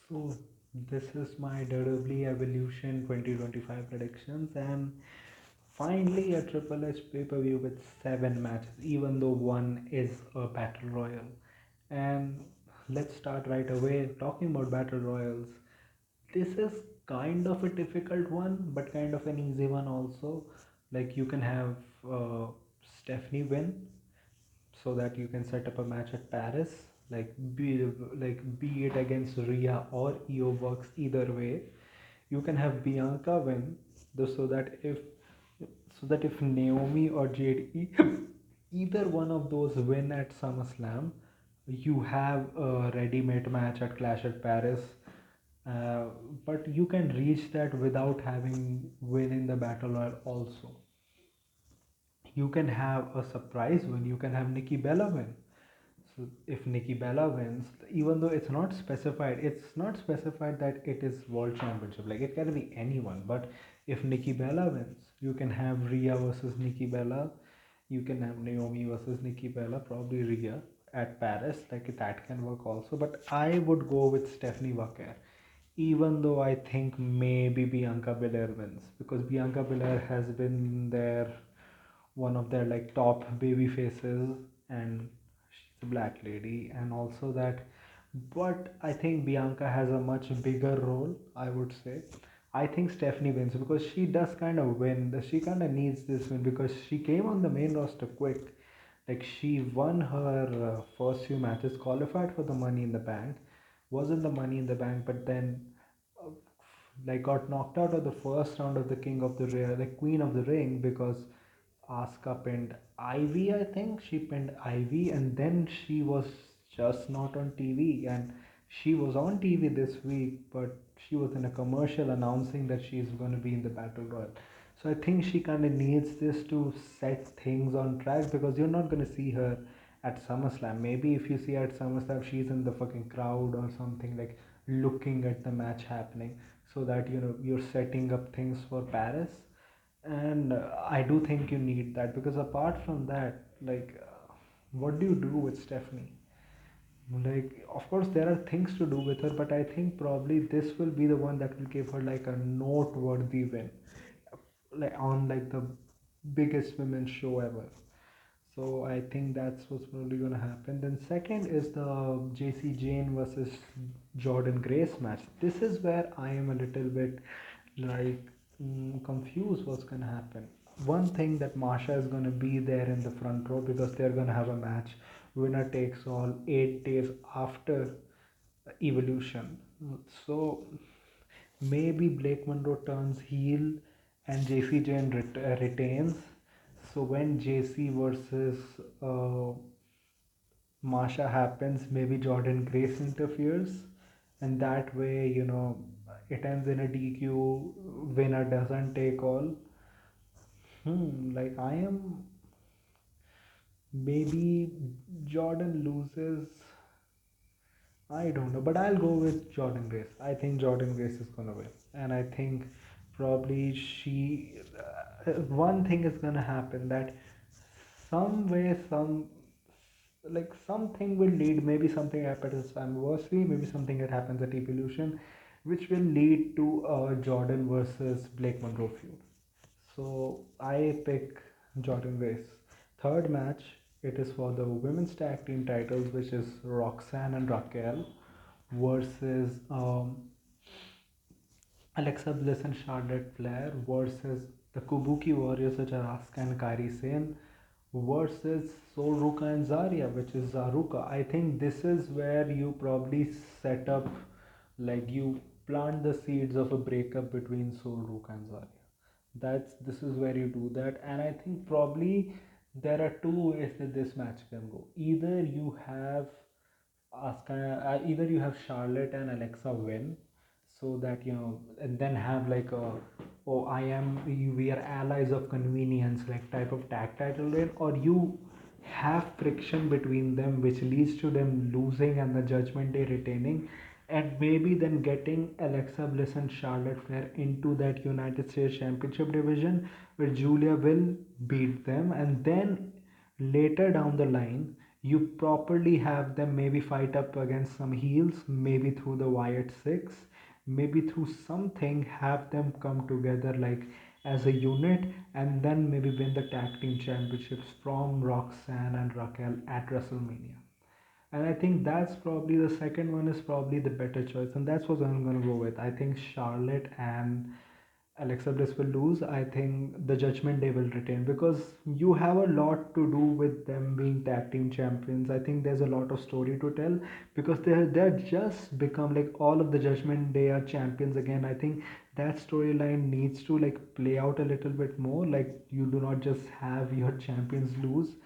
So this is my Wwe Evolution 2025 predictions, and finally a Triple H pay-per-view with 7 matches, even though one is a battle royal. And let's start right away talking about battle royals. This is kind of a difficult one, but kind of an easy one also. Like you can have uh, Stephanie win, so that you can set up a match at Paris. Like be it against Rhea or Io works either way. You can have Bianca win, so that if Naomi or JDE either one of those win at SummerSlam, you have a ready-made match at Clash at Paris. Uh, but you can reach that without having win in the battle royal also. You can have a surprise win. You can have Nikki Bella win. So if Nikki Bella wins, even though it's not specified that it is World Championship. Like it can be anyone. But if Nikki Bella wins, you can have Rhea versus Nikki Bella. You can have Naomi versus Nikki Bella. Probably Rhea at Paris. Like that can work also. But I would go with Stephanie Wacker. Even though I think maybe Bianca Belair wins, because Bianca Belair has been there, one of their like top baby faces, and she's a black lady, and also that. But I think Bianca has a much bigger role, I would say. I think Stephanie wins because she does kind of win. She kind of needs this win because she came on the main roster quick. Like she won her first few matches, qualified for the Money in the Bank, was in the Money in the Bank, but then uh, like got knocked out of the first round of the King of the Ring, like Queen of the Ring, because Asuka pinned Ivy. I think she pinned Ivy, and then she was just not on TV. And she was on TV this week, but she was in a commercial announcing that she's going to be in the Battle Royal. So I think she kind of needs this to set things on track, because you're not going to see her at SummerSlam. Maybe if you see her at SummerSlam, she's in the fucking crowd or something, like looking at the match happening, so that you're setting up things for Paris. And I do think you need that, because apart from that, like, what do you do with Stephanie? Like, of course, there are things to do with her, but I think probably this will be the one that will give her like a noteworthy win, like on like the biggest women's show ever. So I think that's what's probably gonna happen. Then second is the JC Jane versus Jordan Grace match. This is where I am a little bit like confused what's gonna happen. One thing that Marsha is gonna be there in the front row, because they're gonna have a match, winner takes all, 8 days after Evolution. So maybe Blake Monroe turns heel and JC Jane retains. So when JC versus uh, Masha happens, maybe Jordan Grace interferes, and that way, it ends in a DQ. Winner doesn't take all. Like I am, maybe Jordan loses. I don't know, but I'll go with Jordan Grace. I think Jordan Grace is gonna win, and I think probably one thing is gonna happen, that some way, something will lead. Maybe something happens at anniversary. Maybe something that happens at Evolution, which will lead to a Jordan versus Blake Monroe feud. So I pick Jordan Grace. Third match, it is for the women's tag team titles, which is Roxanne and Raquel versus Alexa Bliss and Charlotte Flair versus the Kabuki Warriors, which are Asuka and Kairi Sane, versus Sol Ruka and Zarya, which is Zaruka. I think this is where you probably set up, like you plant the seeds of a breakup between Sol Ruka and Zarya. This is where you do that, and I think probably there are two ways that this match can go. Either you have Charlotte and Alexa win, so that and then have like a, oh, we are allies of convenience, like type of tag title reign, or you have friction between them, which leads to them losing and the Judgment Day retaining, and maybe then getting Alexa Bliss and Charlotte Flair into that United States Championship division, where Julia will beat them, and then later down the line You properly have them maybe fight up against some heels, maybe through the Wyatt Six, maybe through something, have them come together like as a unit, and then maybe win the tag team championships from Roxanne and Raquel at WrestleMania. And I think that's probably the second one is probably the better choice, and that's what I'm gonna go with. I think Charlotte and Alexa Bliss will lose. I think the Judgment Day will retain because you have a lot to do with them being tag team champions. I think there's a lot of story to tell because they're just become like all of the Judgment Day are champions again. I think that storyline needs to like play out a little bit more. Like you do not just have your champions lose.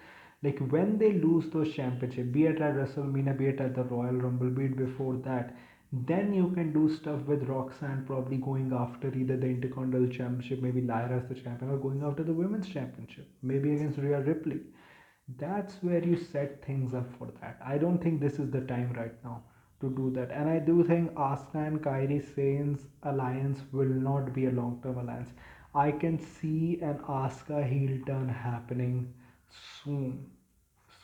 Like when they lose those championships, be it at WrestleMania, be it at the Royal Rumble, be it before that, then you can do stuff with Roxanne probably going after either the Intercontinental Championship, maybe Lyra as the champion, or going after the Women's Championship, maybe against Rhea Ripley. That's where you set things up for that. I don't think this is the time right now to do that. And I do think Asuka and Kairi Sane's alliance will not be a long term alliance. I can see an Asuka heel turn happening soon,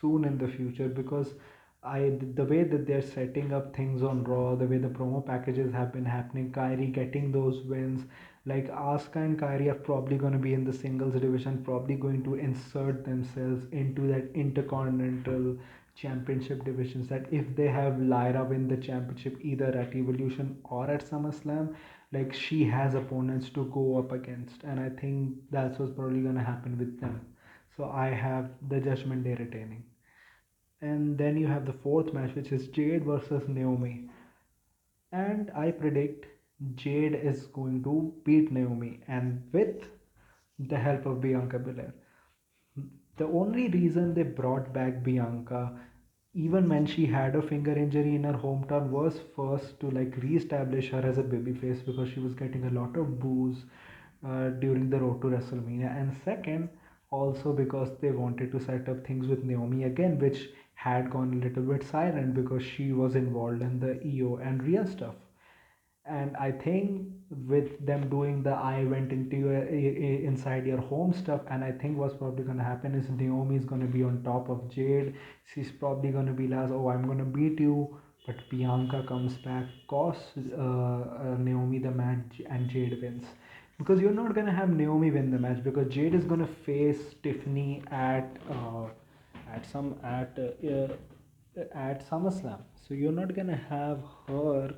soon in the future because the way that they're setting up things on Raw, the way the promo packages have been happening, Kyrie getting those wins, like Asuka and Kyrie are probably going to be in the singles division, probably going to insert themselves into that intercontinental championship divisions. That if they have Lyra win the championship either at Evolution or at SummerSlam, like she has opponents to go up against, and I think that's what's probably going to happen with them. So I have the Judgment Day retaining. And then you have the fourth match, which is Jade versus Naomi. And I predict Jade is going to beat Naomi, and with the help of Bianca Belair. The only reason they brought back Bianca, even when she had a finger injury in her hometown, was first to like re-establish her as a babyface because she was getting a lot of boos during the road to WrestleMania, and second, also because they wanted to set up things with Naomi again, which had gone a little bit silent because she was involved in the EO and Rhea stuff. And I think with them doing the I went into your inside your home stuff, and I think what's probably going to happen is Naomi is going to be on top of Jade. She's probably going to be like, oh, I'm going to beat you, but Bianca comes back, costs Naomi the match, and Jade wins. Because you're not going to have Naomi win the match because Jade is going to face Tiffany at SummerSlam. So you're not going to have her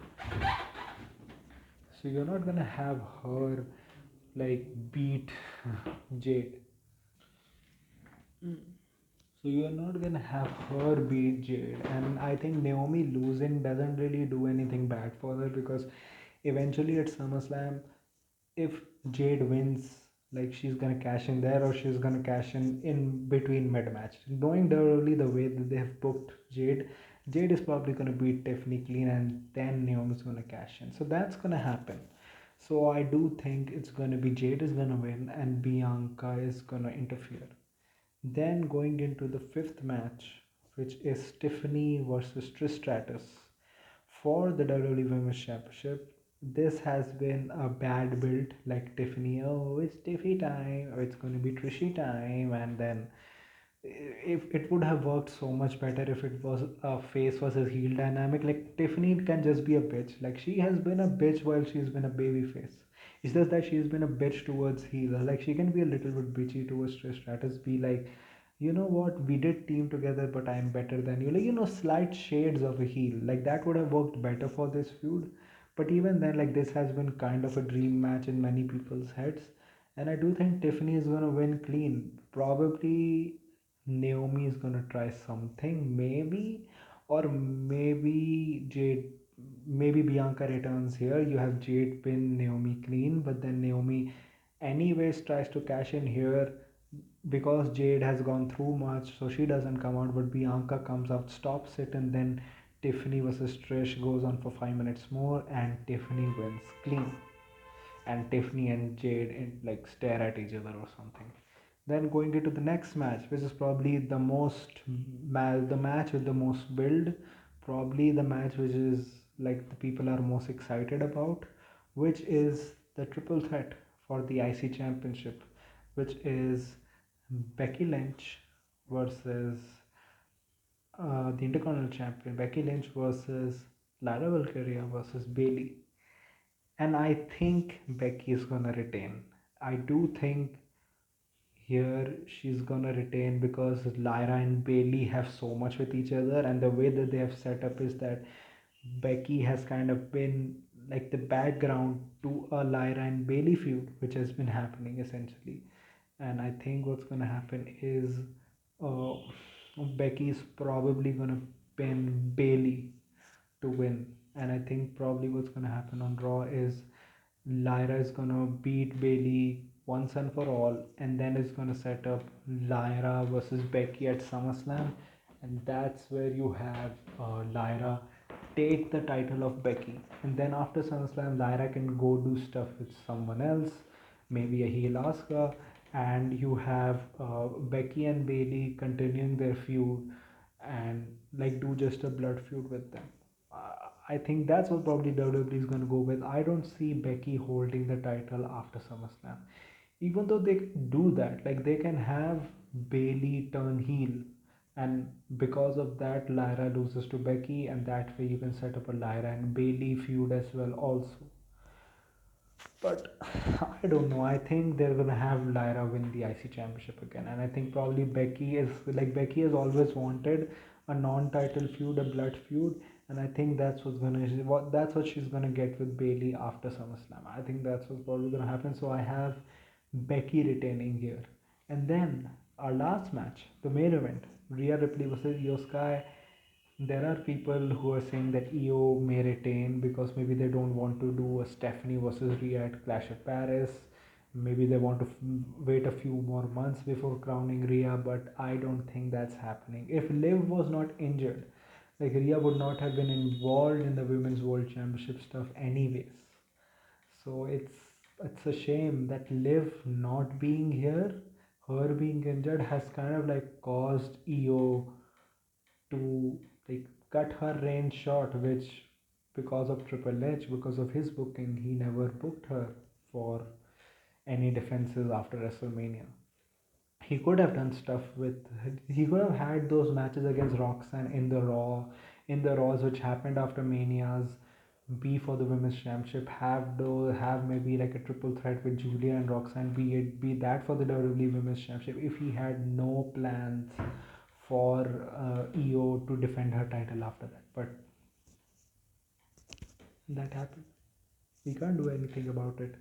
so you're not gonna have her like beat Jade. So you're not gonna have her beat Jade, and I think Naomi losing doesn't really do anything bad for her because eventually at SummerSlam, if Jade wins, like she's gonna cash in there or she's gonna cash in between mid match. Knowing thoroughly the way that they have booked Jade, Jade is probably gonna beat Tiffany clean and then Naomi's gonna cash in. So that's gonna happen. So I do think it's gonna be Jade is gonna win and Bianca is gonna interfere. Then going into the fifth match, which is Tiffany versus Trish Stratus for the WWE Women's Championship. This has been a bad build, like Tiffany. Oh, it's Tiffy time. Oh, it's going to be Trishy time, and then if it would have worked so much better if it was a face versus heel dynamic. Like Tiffany can just be a bitch. Like she has been a bitch while she's been a baby face. It's just that she's been a bitch towards heel. Like she can be a little bit bitchy towards Trish Stratus. Be like, you know what? We did team together, but I'm better than you. Like slight shades of a heel. Like that would have worked better for this feud. But even then, like this has been kind of a dream match in many people's heads. And I do think Tiffany is gonna win clean. Probably Naomi is gonna try something, maybe, or maybe Jade, maybe Bianca returns here. You have Jade pin Naomi clean, but then Naomi, anyways, tries to cash in here because Jade has gone through much, so she doesn't come out. But Bianca comes out, stops it, and then Tiffany versus Trish goes on for 5 minutes more, and Tiffany wins clean. And Tiffany and Jade like stare at each other or something. Then going into the next match, which is probably the match with the most build, probably the match which is like the people are most excited about, which is the triple threat for the IC Championship, which is Becky Lynch versus the Intercontinental Champion Becky Lynch versus Lara Valkyria versus Bailey, and I think Becky is gonna retain. I do think here she's gonna retain because Lyra and Bailey have so much with each other, and the way that they have set up is that Becky has kind of been like the background to a Lyra and Bailey feud, which has been happening essentially. And I think what's gonna happen is uh, Becky is probably gonna pin Bailey to win. And I think probably what's gonna happen on Raw is Lyra is gonna beat Bailey once and for all, and then it's gonna set up Lyra versus Becky at SummerSlam, and that's where you have Lyra take the title of Becky, and then after SummerSlam, Lyra can go do stuff with someone else, maybe a heel Asuka, and you have Becky and Bailey continuing their feud, and like do just a blood feud with them. I think that's what probably WWE is going to go with. I don't see Becky holding the title after SummerSlam. Even though they do that, like they can have Bailey turn heel, and because of that, Lyra loses to Becky, and that way you can set up a Lyra and Bailey feud as well, also. But I don't know. I think they're gonna have Lyra win the IC championship again, and I think probably Becky is like Becky has always wanted a non-title feud, a blood feud, and I think that's what she's gonna get with Bailey after SummerSlam. I think that's what's probably gonna happen. So I have Becky retaining here, and then our last match, the main event, Rhea Ripley versus Io Sky. There are people who are saying that EO may retain because maybe they don't want to do a Stephanie versus Rhea at Clash at Paris. Maybe they want to wait a few more months before crowning Rhea, but I don't think that's happening. If Liv was not injured, like Rhea would not have been involved in the Women's World Championship stuff anyways. So it's a shame that Liv not being here, her being injured, has kind of like caused EO to like cut her reign short, which because of Triple H, because of his booking, he never booked her for any defenses after WrestleMania. He could have done stuff with he could have had those matches against Roxanne in the Raws which happened after Manias, be for the women's championship, have maybe like a triple threat with Julia and Roxanne, be that for the WWE women's championship if he had no plans for EO to defend her title after that. But that happened. We can't do anything about it.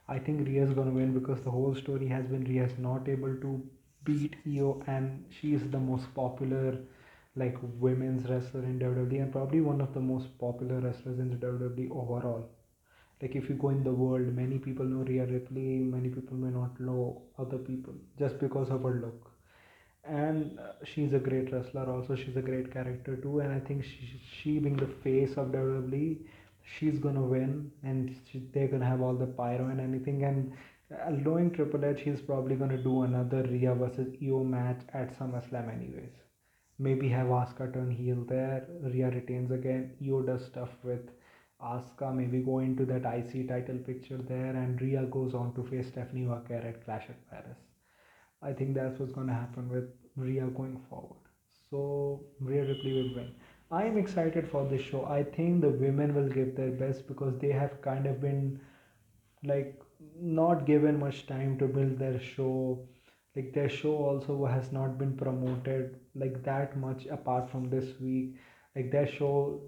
I think Rhea's gonna win because the whole story has been Rhea's not able to beat EO, and she is the most popular like women's wrestler in WWE and probably one of the most popular wrestlers in the WWE overall. Like if you go in the world, many people know Rhea Ripley, many people may not know other people just because of her look. And she's a great wrestler also, she's a great character too, and I think she being the face of WWE, she's gonna win, and they're gonna have all the pyro and anything, and knowing Triple H, he's probably gonna do another Rhea versus EO match at SummerSlam anyways. Maybe have Asuka turn heel there, Rhea retains again, EO does stuff with Asuka, maybe go into that IC title picture there, and Rhea goes on to face Stephanie Walker at Clash at Paris. I think that's what's going to happen with Rhea going forward. So Rhea Ripley will win. I am excited for this show. I think the women will give their best because they have kind of been like not given much time to build their show. Like their show also has not been promoted like that much apart from this week. Like their show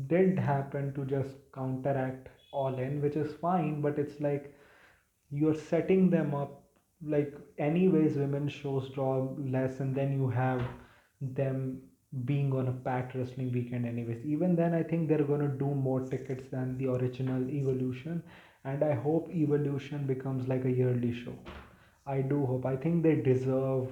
did happen to just counteract All In, which is fine, but it's like you're setting them up like anyways women's shows draw less, and then you have them being on a packed wrestling weekend anyways. Even then I think they're going to do more tickets than the original Evolution, and I hope Evolution becomes like a yearly show. I do hope. I think they deserve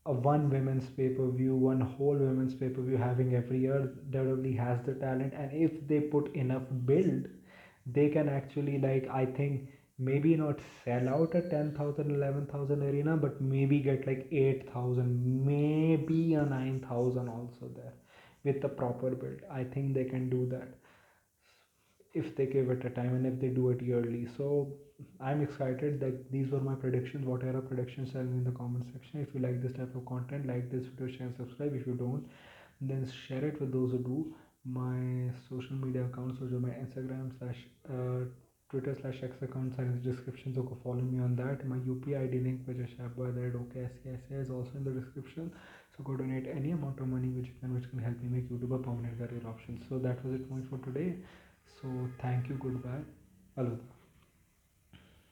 a one women's pay-per-view, one whole women's pay-per-view having every year. WWE has the talent, and if they put enough build, they can actually like I think maybe not sell out a 10,000, 11,000 arena, but maybe get like 8,000, maybe a 9,000 also there with the proper build. I think they can do that if they give it a time and if they do it yearly. So I'm excited that these were my predictions. What are your predictions? Tell me in the comment section. If you like this type of content, like this video, share and subscribe. If you don't, then share it with those who do. My social media accounts, which are my Instagram slash Twitter slash X account, are in the description, so go follow me on that. My UPI ID link, which is sharebar.okska, is also in the description. So go donate any amount of money which you can, which can help me make YouTube a permanent career option. So that was it for today. So thank you, goodbye, Alvida.